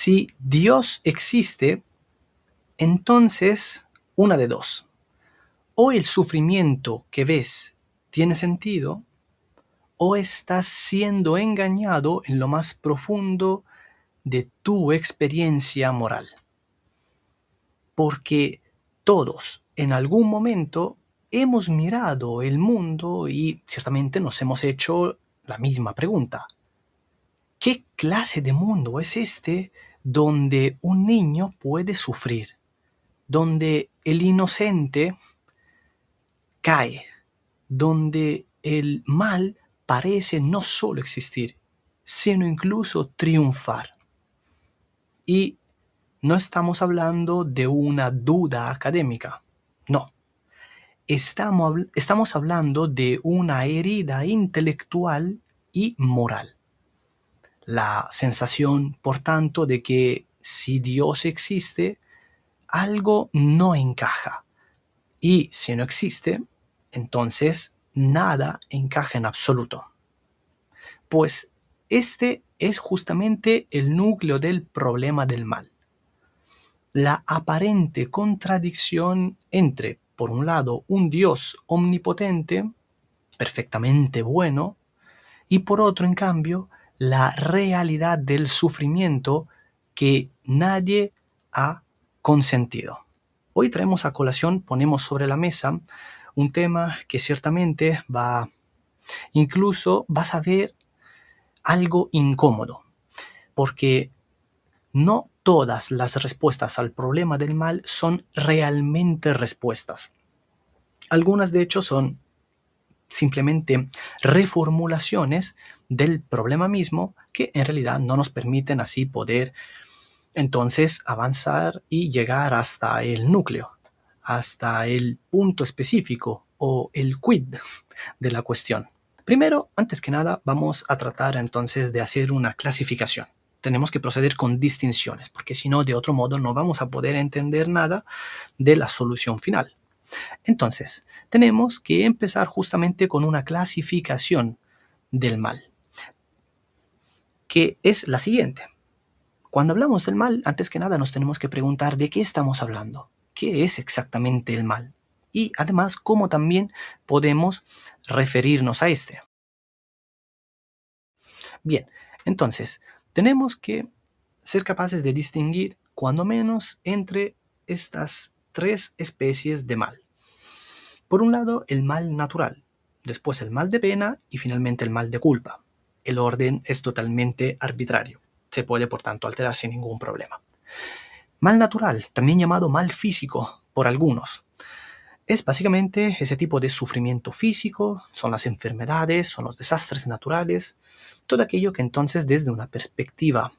Si Dios existe, entonces una de dos. O el sufrimiento que ves tiene sentido, o estás siendo engañado en lo más profundo de tu experiencia moral. Porque todos en algún momento hemos mirado el mundo y ciertamente nos hemos hecho la misma pregunta. ¿Qué clase de mundo es este donde un niño puede sufrir? Donde el inocente cae, donde el mal parece no solo existir, sino incluso triunfar. Y no estamos hablando de una duda académica, no. Estamos hablando de una herida intelectual y moral. La sensación, por tanto, de que si Dios existe, algo no encaja. Y si no existe, entonces nada encaja en absoluto. Pues este es justamente el núcleo del problema del mal. La aparente contradicción entre, por un lado, un Dios omnipotente, perfectamente bueno, y por otro, en cambio, la realidad del sufrimiento que nadie ha consentido. Hoy traemos a colación, ponemos sobre la mesa un tema que ciertamente incluso vas a ver algo incómodo, porque no todas las respuestas al problema del mal son realmente respuestas. Algunas, de hecho, son simplemente reformulaciones del problema mismo que en realidad no nos permiten así poder entonces avanzar y llegar hasta el núcleo, hasta el punto específico o el quid de la cuestión. Primero, antes que nada, vamos a tratar entonces de hacer una clasificación. Tenemos que proceder con distinciones, porque si no, de otro modo, no vamos a poder entender nada de la solución final. Entonces, tenemos que empezar justamente con una clasificación del mal, que es la siguiente. Cuando hablamos del mal, antes que nada nos tenemos que preguntar de qué estamos hablando, qué es exactamente el mal y además cómo también podemos referirnos a este. Bien, entonces, tenemos que ser capaces de distinguir, cuando menos, entre estas tres especies de mal. Por un lado, el mal natural, después el mal de pena y finalmente el mal de culpa. El orden es totalmente arbitrario. Se puede, por tanto, alterar sin ningún problema. Mal natural, también llamado mal físico por algunos. Es básicamente ese tipo de sufrimiento físico, son las enfermedades, son los desastres naturales, todo aquello que entonces desde una perspectiva,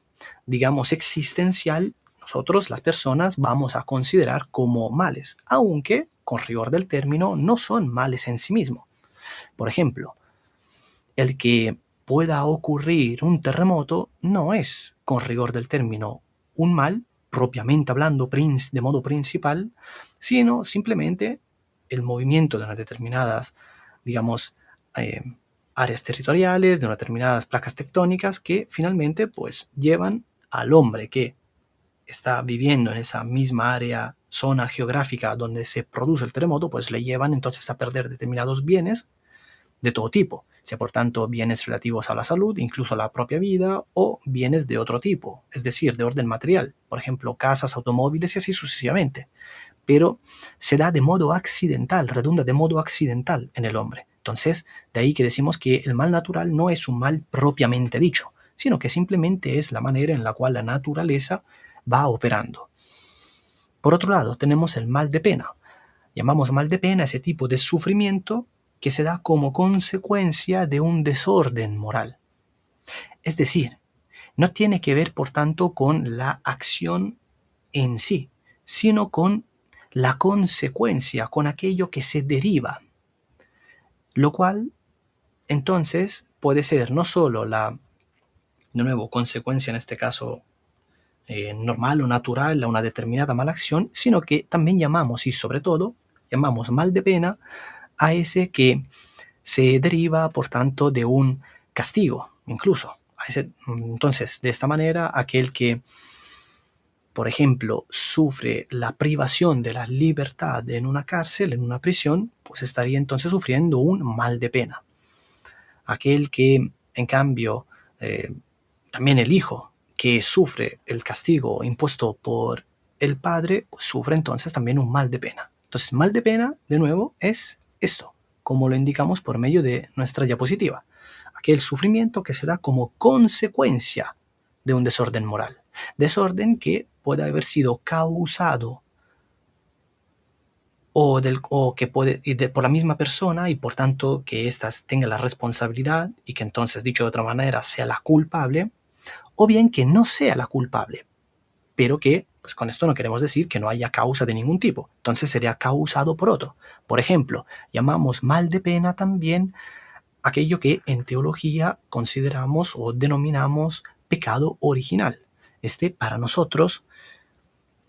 digamos, existencial, nosotros, las personas, vamos a considerar como males, aunque, con rigor del término, no son males en sí mismos. Por ejemplo, el que pueda ocurrir un terremoto no es, con rigor del término, un mal, propiamente hablando, de modo principal, sino simplemente el movimiento de unas determinadas, digamos, áreas territoriales, de unas determinadas placas tectónicas que finalmente pues llevan al hombre que está viviendo en esa misma área, zona geográfica donde se produce el terremoto, pues le llevan entonces a perder determinados bienes de todo tipo, sea por tanto bienes relativos a la salud, incluso a la propia vida, o bienes de otro tipo, es decir, de orden material, por ejemplo, casas, automóviles y así sucesivamente. Pero se da de modo accidental, redunda de modo accidental en el hombre. Entonces, de ahí que decimos que el mal natural no es un mal propiamente dicho, sino que simplemente es la manera en la cual la naturaleza va operando. Por otro lado, tenemos el mal de pena. Llamamos mal de pena ese tipo de sufrimiento que se da como consecuencia de un desorden moral. Es decir, no tiene que ver, por tanto, con la acción en sí, sino con la consecuencia, con aquello que se deriva. Lo cual, entonces, puede ser no solo de nuevo, consecuencia en este caso normal o natural a una determinada mala acción, sino que también llamamos, y sobre todo, llamamos mal de pena a ese que se deriva, por tanto, de un castigo, incluso. Entonces, de esta manera, aquel que por ejemplo, sufre la privación de la libertad en una cárcel, en una prisión, pues estaría entonces sufriendo un mal de pena. Aquel que, en cambio, también el hijo que sufre el castigo impuesto por el padre, pues sufre entonces también un mal de pena. Entonces, mal de pena, de nuevo, es esto, como lo indicamos por medio de nuestra diapositiva. Aquel sufrimiento que se da como consecuencia de un desorden moral. Desorden que puede haber sido causado o que puede ir por la misma persona y por tanto que ésta tenga la responsabilidad y que entonces, dicho de otra manera, sea la culpable, o bien que no sea la culpable, pero que, pues con esto no queremos decir que no haya causa de ningún tipo, entonces sería causado por otro. Por ejemplo, llamamos mal de pena también aquello que en teología consideramos o denominamos pecado original. Este para nosotros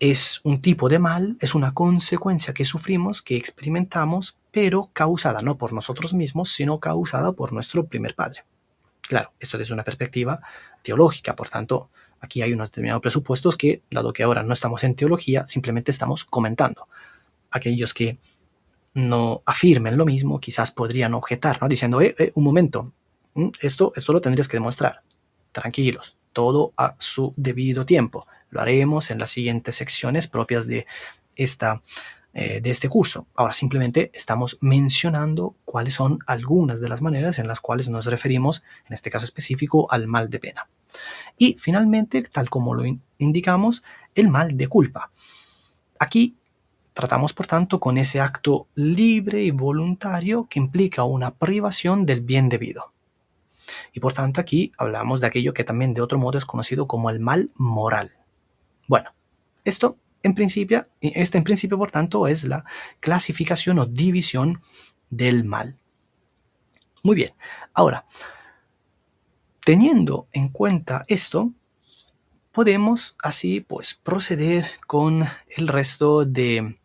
es un tipo de mal, es una consecuencia que sufrimos, que experimentamos, pero causada no por nosotros mismos, sino causada por nuestro primer padre. Claro, esto desde una perspectiva teológica, por tanto, aquí hay unos determinados presupuestos que, dado que ahora no estamos en teología, simplemente estamos comentando. Aquellos que no afirmen lo mismo, quizás podrían objetar, ¿no? Diciendo, un momento, esto lo tendrías que demostrar. Tranquilos, todo a su debido tiempo. Lo haremos en las siguientes secciones propias de este curso. Ahora simplemente estamos mencionando cuáles son algunas de las maneras en las cuales nos referimos, en este caso específico, al mal de pena. Y finalmente, tal como lo indicamos, el mal de culpa. Aquí tratamos, por tanto, con ese acto libre y voluntario que implica una privación del bien debido. Y por tanto aquí hablamos de aquello que también de otro modo es conocido como el mal moral. Bueno, este en principio, por tanto, es la clasificación o división del mal. Muy bien, ahora, teniendo en cuenta esto, podemos así pues proceder con el resto de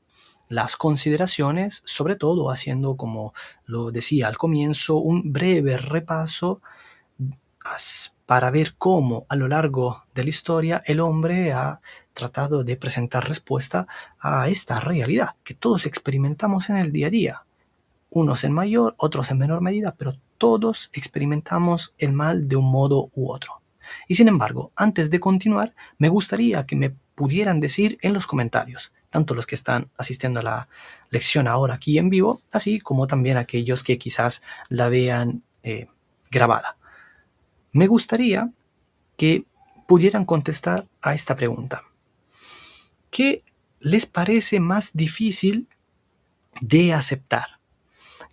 las consideraciones, sobre todo haciendo, como lo decía al comienzo, un breve repaso para ver cómo a lo largo de la historia el hombre ha tratado de presentar respuesta a esta realidad que todos experimentamos en el día a día. Unos en mayor, otros en menor medida, pero todos experimentamos el mal de un modo u otro. Y sin embargo, antes de continuar, me gustaría que me pudieran decir en los comentarios, tanto los que están asistiendo a la lección ahora aquí en vivo, así como también aquellos que quizás la vean grabada. Me gustaría que pudieran contestar a esta pregunta. ¿Qué les parece más difícil de aceptar?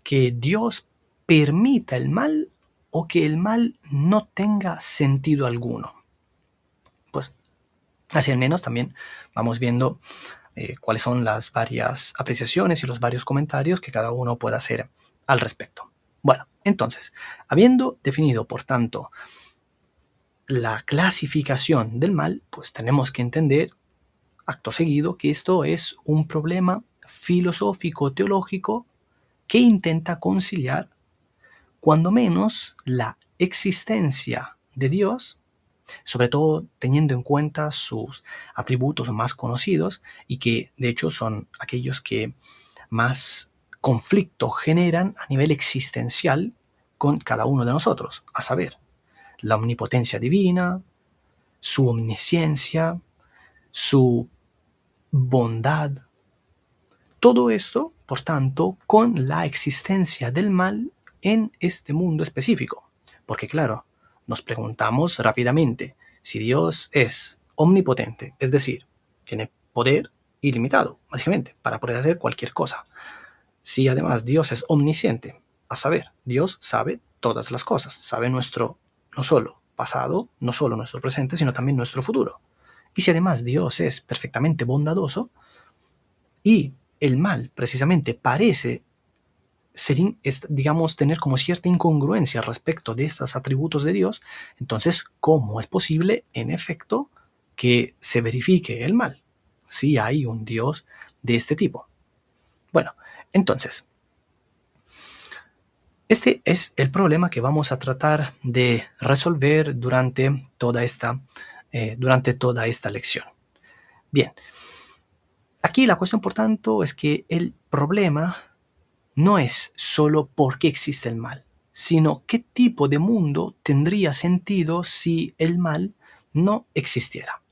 ¿Que Dios permita el mal o que el mal no tenga sentido alguno? Pues así al menos también vamos viendo cuáles son las varias apreciaciones y los varios comentarios que cada uno pueda hacer al respecto. Bueno, entonces, habiendo definido, por tanto, la clasificación del mal, pues tenemos que entender, acto seguido, que esto es un problema filosófico-teológico que intenta conciliar, cuando menos, la existencia de Dios, sobre todo teniendo en cuenta sus atributos más conocidos y que de hecho son aquellos que más conflicto generan a nivel existencial con cada uno de nosotros, a saber, la omnipotencia divina, su omnisciencia, su bondad. Todo esto, por tanto, con la existencia del mal en este mundo específico. Porque claro, nos preguntamos rápidamente, si Dios es omnipotente, es decir, tiene poder ilimitado, básicamente, para poder hacer cualquier cosa. Si además Dios es omnisciente, a saber, Dios sabe todas las cosas, sabe nuestro no solo pasado, no solo nuestro presente, sino también nuestro futuro. Y si además Dios es perfectamente bondadoso y el mal precisamente parece ser, digamos, tener como cierta incongruencia respecto de estos atributos de Dios, entonces, ¿cómo es posible, en efecto, que se verifique el mal si hay un Dios de este tipo? Bueno, entonces, este es el problema que vamos a tratar de resolver durante toda esta lección. Bien, aquí la cuestión, por tanto, es que el problema no es solo por qué existe el mal, sino qué tipo de mundo tendría sentido si el mal no existiera.